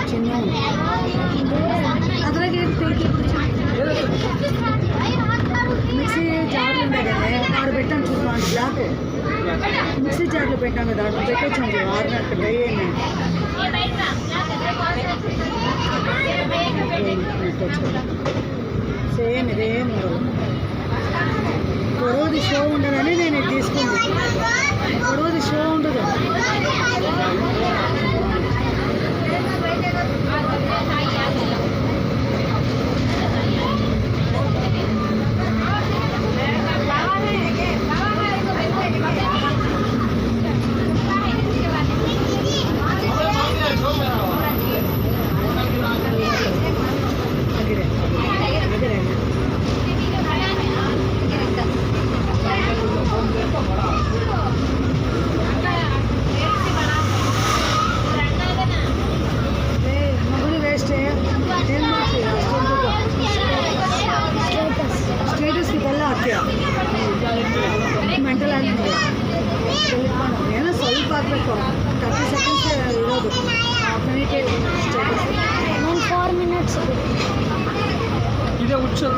చిన్న అద్రాగే మిక్సీ జార్లు ఉంటాయి కదా ఆరు పెట్టాను చూసుకోండి బ్లాక్ మిక్సీ జార్లు పెట్టాం కదా అటు పెట్టొచ్చండి ఆరినట్టు డ్రై అయినాయి సేమ్ ఇదేం ఉండదు పొడవుది షో ఉండదని నేను ఇది తీసుకుంది పొడవుది షో ఉండదు ಮೆಂಟಲ್ ಆಗಿದೆ ಏನೋ ಸ್ವಲ್ಪ ಆಗಬೇಕು 30 ಸೆಕೆಂಡ್ಸ್ ಇರೋದು ಹಾಫ್ ಮಿನಿಟ್ ಸ್ಟೇಟಸ್ 1 4 ಮಿನಿಟ್ಸ್ ಇದೆ ಉಚ್ಚಲ